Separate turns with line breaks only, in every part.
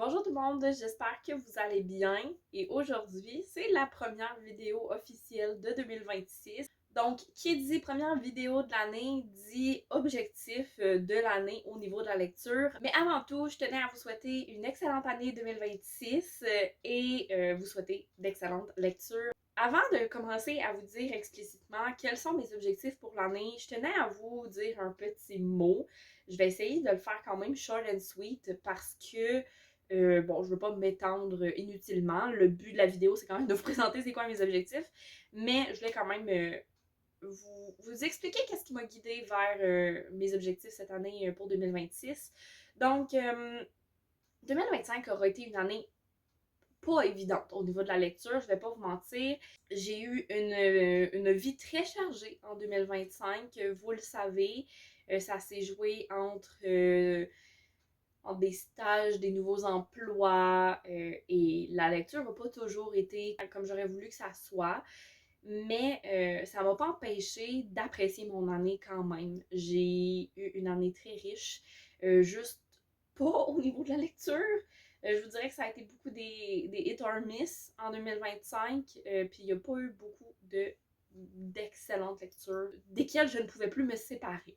Bonjour tout le monde, j'espère que vous allez bien et aujourd'hui c'est la première vidéo officielle de 2026. Donc qui dit première vidéo de l'année dit objectif de l'année au niveau de la lecture. Mais avant tout, je tenais à vous souhaiter une excellente année 2026 et vous souhaiter d'excellentes lectures. Avant de commencer à vous dire explicitement quels sont mes objectifs pour l'année, je tenais à vous dire un petit mot. Je vais essayer de le faire quand même short and sweet parce que bon, je veux pas m'étendre inutilement. Le but de la vidéo, c'est quand même de vous présenter c'est quoi mes objectifs, mais je voulais quand même vous expliquer qu'est-ce qui m'a guidée vers mes objectifs cette année pour 2026. Donc, 2025 aura été une année pas évidente au niveau de la lecture, je vais pas vous mentir. J'ai eu une vie très chargée en 2025, vous le savez. Ça s'est joué entre des stages, des nouveaux emplois et la lecture n'a pas toujours été comme j'aurais voulu que ça soit. Mais ça m'a pas empêché d'apprécier mon année quand même. J'ai eu une année très riche, juste pas au niveau de la lecture. Je vous dirais que ça a été beaucoup des hit or miss en 2025, puis il n'y a pas eu beaucoup d'excellentes lectures desquelles je ne pouvais plus me séparer.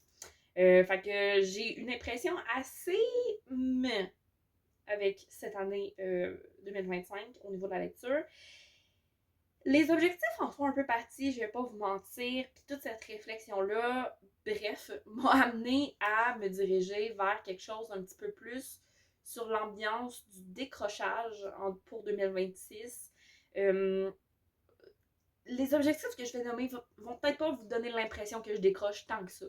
Fait que j'ai une impression assez meh avec cette année 2025 au niveau de la lecture. Les objectifs en font un peu partie, je vais pas vous mentir, puis toute cette réflexion-là, bref, m'a amené à me diriger vers quelque chose un petit peu plus sur l'ambiance du décrochage pour 2026. Euh, les objectifs que je vais nommer vont peut-être pas vous donner l'impression que je décroche tant que ça.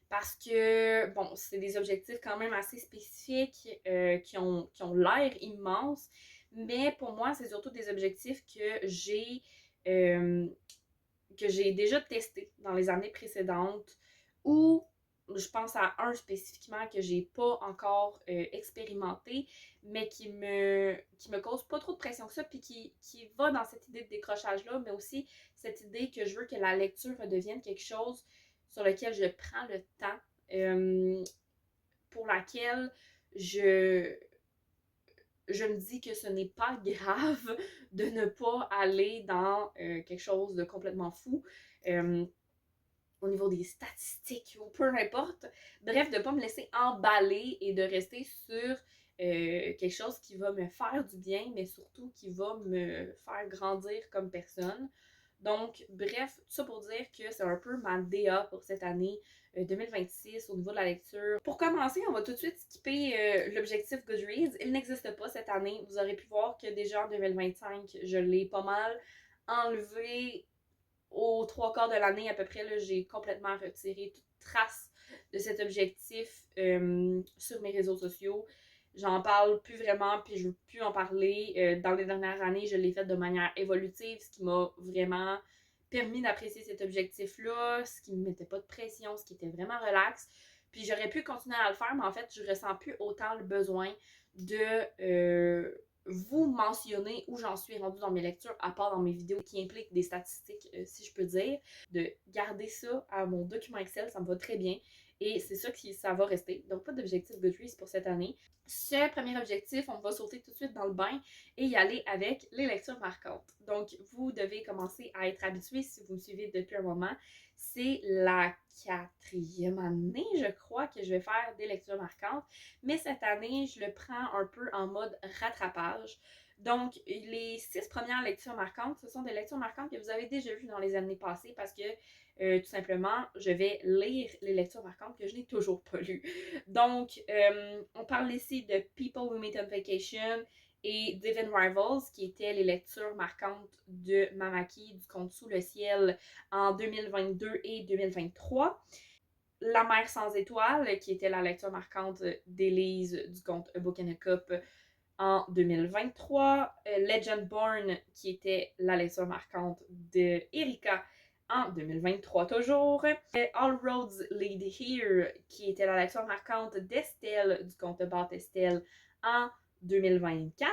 Parce que, bon, c'est des objectifs quand même assez spécifiques qui ont l'air immenses, mais pour moi, c'est surtout des objectifs euh, que j'ai déjà testés dans les années précédentes ou je pense à un spécifiquement que j'ai pas encore expérimenté, mais qui me cause pas trop de pression que ça, puis qui va dans cette idée de décrochage-là, mais aussi cette idée que je veux que la lecture redevienne quelque chose sur lequel je prends le temps, pour laquelle je, je me dis que ce n'est pas grave de ne pas aller dans quelque chose de complètement fou. Au niveau des statistiques ou peu importe. Bref, de ne pas me laisser emballer et de rester sur quelque chose qui va me faire du bien, mais surtout qui va me faire grandir comme personne. Donc, bref, tout ça pour dire que c'est un peu ma DA pour cette année 2026 au niveau de la lecture. Pour commencer, on va tout de suite skipper l'objectif Goodreads. Il n'existe pas cette année. Vous aurez pu voir que déjà en 2025, je l'ai pas mal enlevé aux trois quarts de l'année à peu près. Là, j'ai complètement retiré toute trace de cet objectif sur mes réseaux sociaux. J'en parle plus vraiment, puis je veux plus en parler. Dans les dernières années, je l'ai fait de manière évolutive, ce qui m'a vraiment permis d'apprécier cet objectif-là, ce qui ne me mettait pas de pression, ce qui était vraiment relax. Puis j'aurais pu continuer à le faire, mais en fait, je ressens plus autant le besoin de vous mentionner où j'en suis rendue dans mes lectures, à part dans mes vidéos qui impliquent des statistiques, si je peux dire. De garder ça à mon document Excel, ça me va très bien. Et c'est ça qui ça va rester. Donc, pas d'objectif Goodreads pour cette année. Ce premier objectif, on va sauter tout de suite dans le bain et y aller avec les lectures marquantes. Donc, vous devez commencer à être habitué si vous me suivez depuis un moment. C'est la 4e année, je crois, que je vais faire des lectures marquantes. Mais cette année, je le prends un peu en mode rattrapage. Donc, les 6 premières lectures marquantes, ce sont des lectures marquantes que vous avez déjà vues dans les années passées parce que tout simplement, je vais lire les lectures marquantes que je n'ai toujours pas lues. Donc, on parle ici de People We Meet on Vacation et Divine Rivals, qui étaient les lectures marquantes de Mamaki du conte Sous le ciel en 2022 et 2023. La mer sans étoiles, qui était la lecture marquante d'Élise du conte A Book and a Cup en 2023. Legendborn, qui était la lecture marquante de Erika en 2023 toujours. All Roads Lead Here, qui était la lecture marquante d'Estelle du conte Bath Estelle en 2024.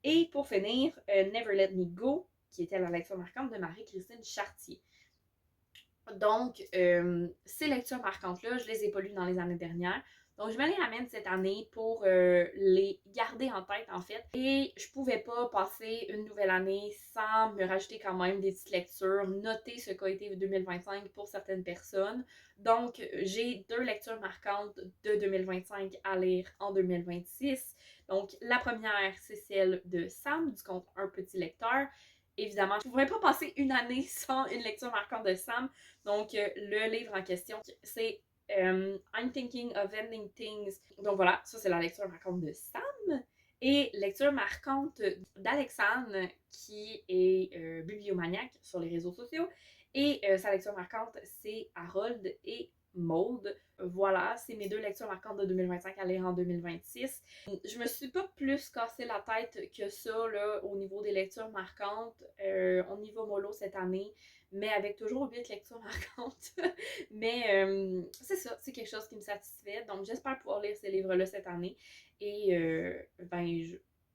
Et pour finir, Never Let Me Go, qui était la lecture marquante de Marie-Christine Chartier. Donc, ces lectures marquantes-là, je les ai pas lues dans les années dernières. Donc, je me les ramène cette année pour les garder en tête, en fait. Et je pouvais pas passer une nouvelle année sans me rajouter quand même des petites lectures, noter ce qu'a été 2025 pour certaines personnes. Donc, j'ai 2 lectures marquantes de 2025 à lire en 2026. Donc, la première, c'est celle de Sam, du compte Un petit lecteur. Évidemment, je ne pourrais pas passer une année sans une lecture marquante de Sam. Donc, le livre en question, c'est I'm Thinking of Ending Things. Donc voilà, ça c'est la lecture marquante de Sam. Et lecture marquante d'Alexandre, qui est bibliomaniaque sur les réseaux sociaux. Et sa lecture marquante, c'est Harold et Maude. Voilà, c'est mes 2 lectures marquantes de 2025 à lire en 2026. Je me suis pas plus cassé la tête que ça là, au niveau des lectures marquantes. On y va mollo cette année, mais avec toujours 8 lectures marquantes. Mais c'est ça, c'est quelque chose qui me satisfait. Donc j'espère pouvoir lire ces livres-là cette année. Et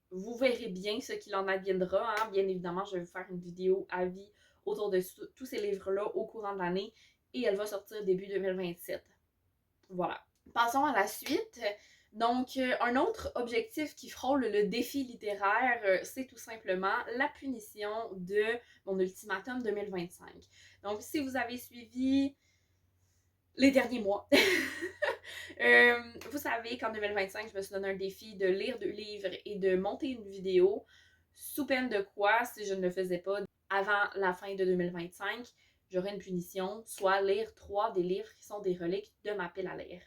vous verrez bien ce qu'il en adviendra. Hein. Bien évidemment, je vais vous faire une vidéo avis autour de tous ces livres-là au courant de l'année. Et elle va sortir début 2027. Voilà. Passons à la suite. Donc, un autre objectif qui frôle le défi littéraire, c'est tout simplement la punition de mon ultimatum 2025. Donc, si vous avez suivi les derniers mois, vous savez qu'en 2025, je me suis donné un défi de lire 2 livres et de monter une vidéo, sous peine de quoi, si je ne le faisais pas avant la fin de 2025, j'aurais une punition, soit lire 3 des livres qui sont des reliques de ma pile à lire.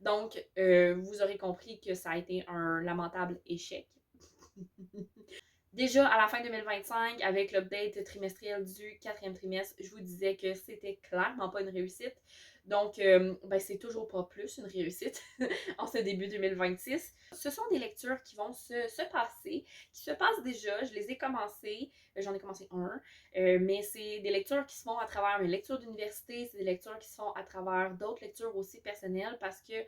Donc, vous aurez compris que ça a été un lamentable échec. Déjà, à la fin 2025, avec l'update trimestriel du 4e trimestre, je vous disais que c'était clairement pas une réussite. Donc, c'est toujours pas plus une réussite en ce début 2026. Ce sont des lectures qui vont se passer, qui se passent déjà. Je les ai commencées. J'en ai commencé un. Mais c'est des lectures qui se font à travers mes lectures d'université. C'est des lectures qui se font à travers d'autres lectures aussi personnelles parce que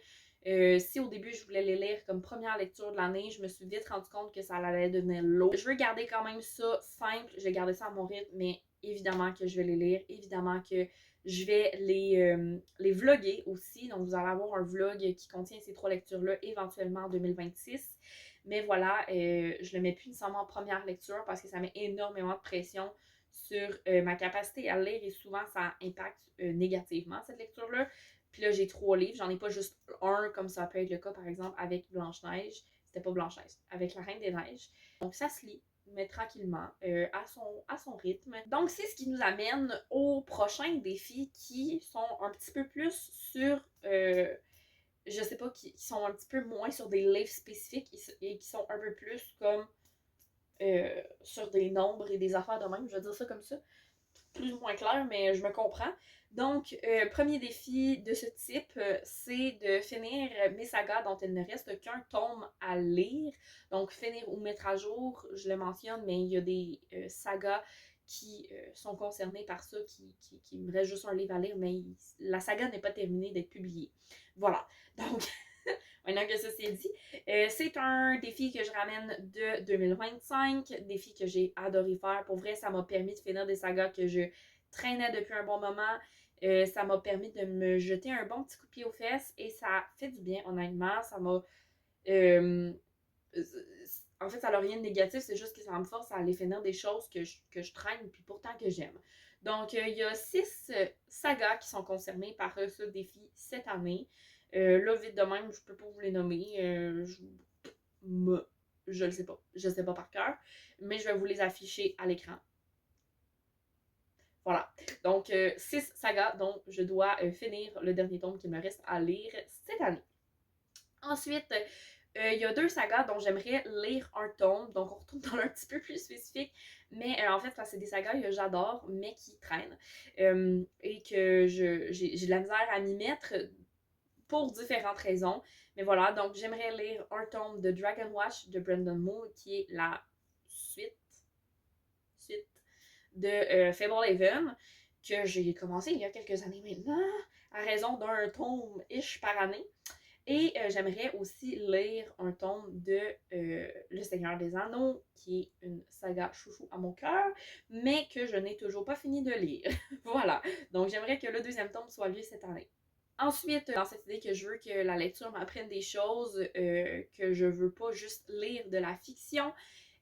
si au début je voulais les lire comme première lecture de l'année, je me suis vite rendu compte que ça allait devenir lourd. Je veux garder quand même ça simple, je vais garder ça à mon rythme, mais évidemment que je vais les lire, évidemment que je vais les vlogger aussi. Donc vous allez avoir un vlog qui contient ces 3 lectures-là éventuellement en 2026. Mais voilà, je le mets plus nécessairement en première lecture parce que ça met énormément de pression sur ma capacité à lire et souvent ça impacte négativement cette lecture-là. Puis là, j'ai 3 livres. J'en ai pas juste un, comme ça peut être le cas, par exemple, avec Blanche-Neige. C'était pas Blanche-Neige, avec La Reine des Neiges. Donc, ça se lit, mais tranquillement, à son rythme. Donc, c'est ce qui nous amène aux prochains défis qui sont un petit peu plus sur... je sais pas, qui sont un petit peu moins sur des livres spécifiques et qui sont un peu plus comme sur des nombres et des affaires de même. Je vais dire ça comme ça. Plus ou moins clair, mais je me comprends. Donc, premier défi de ce type, c'est de finir mes sagas dont il ne reste qu'un tome à lire. Donc, finir ou mettre à jour, je le mentionne, mais il y a des sagas qui sont concernées par ça, qui me reste juste un livre à lire, mais la saga n'est pas terminée d'être publiée. Voilà. Donc, maintenant que ça c'est dit, c'est un défi que je ramène de 2025, défi que j'ai adoré faire. Pour vrai, ça m'a permis de finir des sagas que je traînais depuis un bon moment. Ça m'a permis de me jeter un bon petit coup de pied aux fesses et ça fait du bien, honnêtement. Ça m'a. euh, En fait, ça n'a rien de négatif, c'est juste que ça me force à aller finir des choses que je traîne puis pourtant que j'aime. Donc, il y a 6 sagas qui sont concernées par ce défi cette année. Là, vite de même, je peux pas vous les nommer. Je le sais pas. Je sais pas par cœur. Mais je vais vous les afficher à l'écran. Voilà. Donc, 6 sagas dont je dois finir le dernier tome qu'il me reste à lire cette année. Ensuite, il y a 2 sagas dont j'aimerais lire un tome. Donc, on retourne dans un petit peu plus spécifique. Mais en fait, c'est des sagas que j'adore, mais qui traînent. Et que j'ai de la misère à m'y mettre pour différentes raisons. Mais voilà, donc j'aimerais lire un tome de Dragon Watch de Brandon Moore, qui est la suite de Fablehaven, que j'ai commencé il y a quelques années maintenant, à raison d'un tome-ish par année. Et j'aimerais aussi lire un tome de Le Seigneur des Anneaux, qui est une saga chouchou à mon cœur, mais que je n'ai toujours pas fini de lire. Voilà. Donc j'aimerais que le 2e tome soit lu cette année. Ensuite, dans cette idée que je veux que la lecture m'apprenne des choses, que je veux pas juste lire de la fiction,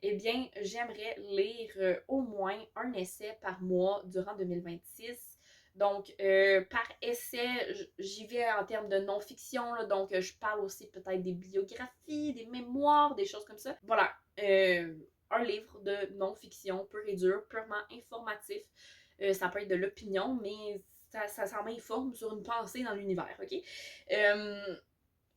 eh bien, j'aimerais lire au moins un essai par mois durant 2026. Donc, par essai, j'y vais en termes de non-fiction, là, donc je parle aussi peut-être des biographies, des mémoires, des choses comme ça. Voilà, un livre de non-fiction pur et dur, purement informatif. Ça peut être de l'opinion, mais ça m'informe sur une pensée dans l'univers, ok?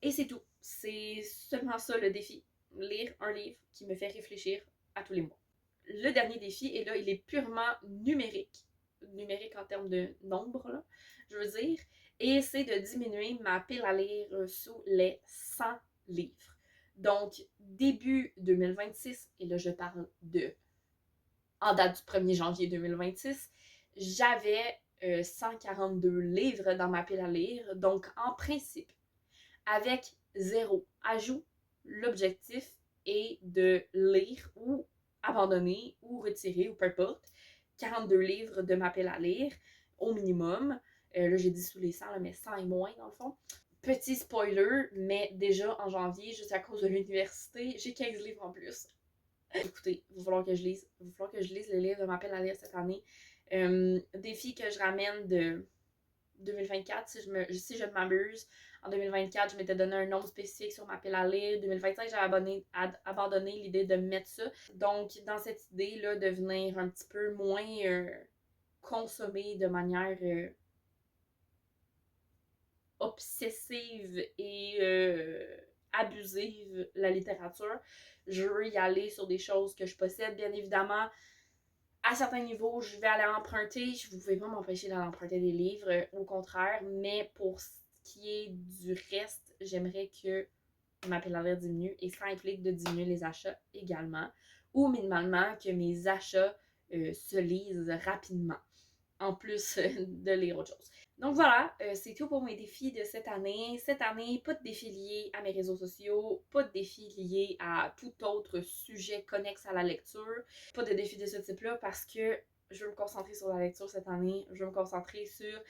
Et c'est tout. C'est seulement ça le défi. Lire un livre qui me fait réfléchir à tous les mois. Le dernier défi, et là, il est purement numérique. Numérique en termes de nombre, là, je veux dire. Et c'est de diminuer ma pile à lire sous les 100 livres. Donc, début 2026, et là, je parle de en date du 1er janvier 2026, j'avais 142 livres dans ma pile à lire. Donc, en principe, avec 0 ajout, l'objectif est de lire ou abandonner ou retirer ou peu importe 42 livres de ma pile à lire au minimum. Là, j'ai dit sous les 100, là, mais 100 et moins dans le fond. Petit spoiler, mais déjà en janvier, juste à cause de l'université, j'ai 15 livres en plus. Écoutez, il va falloir que je lise. Il va falloir que je lise les livres de ma pile à lire cette année. Défi que je ramène de 2024, si je ne m'abuse. En 2024, je m'étais donné un nombre spécifique sur ma pile à lire. 2025, j'avais abandonné l'idée de mettre ça. Donc, dans cette idée-là, de venir un petit peu moins consommer de manière obsessive et abusive la littérature, je veux y aller sur des choses que je possède, bien évidemment. À certains niveaux, je vais aller emprunter. Je ne pouvez pas m'empêcher d'aller emprunter des livres, au contraire. Mais pour ce qui est du reste, j'aimerais que ma pile à lire diminue. Et ça implique de diminuer les achats également. Ou minimalement que mes achats se lisent rapidement. En plus de lire autre chose. Donc voilà, c'est tout pour mes défis de cette année. Cette année, pas de défis liés à mes réseaux sociaux, pas de défis liés à tout autre sujet connexe à la lecture, pas de défis de ce type-là parce que je veux me concentrer sur la lecture cette année, je veux me concentrer sur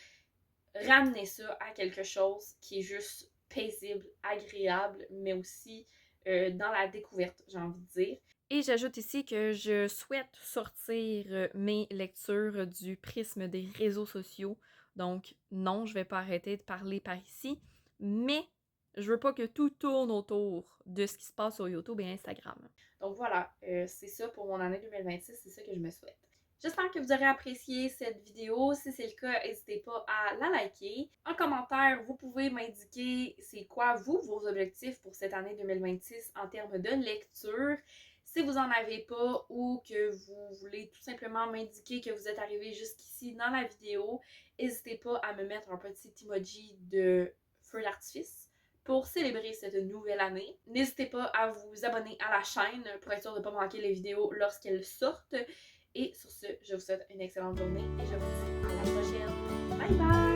ramener ça à quelque chose qui est juste paisible, agréable, mais aussi dans la découverte, j'ai envie de dire. Et j'ajoute ici que je souhaite sortir mes lectures du prisme des réseaux sociaux. Donc non, je ne vais pas arrêter de parler par ici, mais je veux pas que tout tourne autour de ce qui se passe sur YouTube et Instagram. Donc voilà, c'est ça pour mon année 2026, c'est ça que je me souhaite. J'espère que vous aurez apprécié cette vidéo. Si c'est le cas, n'hésitez pas à la liker. En commentaire, vous pouvez m'indiquer c'est quoi, vous, vos objectifs pour cette année 2026 en termes de lecture. Si vous n'en avez pas ou que vous voulez tout simplement m'indiquer que vous êtes arrivé jusqu'ici dans la vidéo, n'hésitez pas à me mettre un petit emoji de feu d'artifice pour célébrer cette nouvelle année. N'hésitez pas à vous abonner à la chaîne pour être sûr de ne pas manquer les vidéos lorsqu'elles sortent. Et sur ce, je vous souhaite une excellente journée et je vous dis à la prochaine. Bye bye!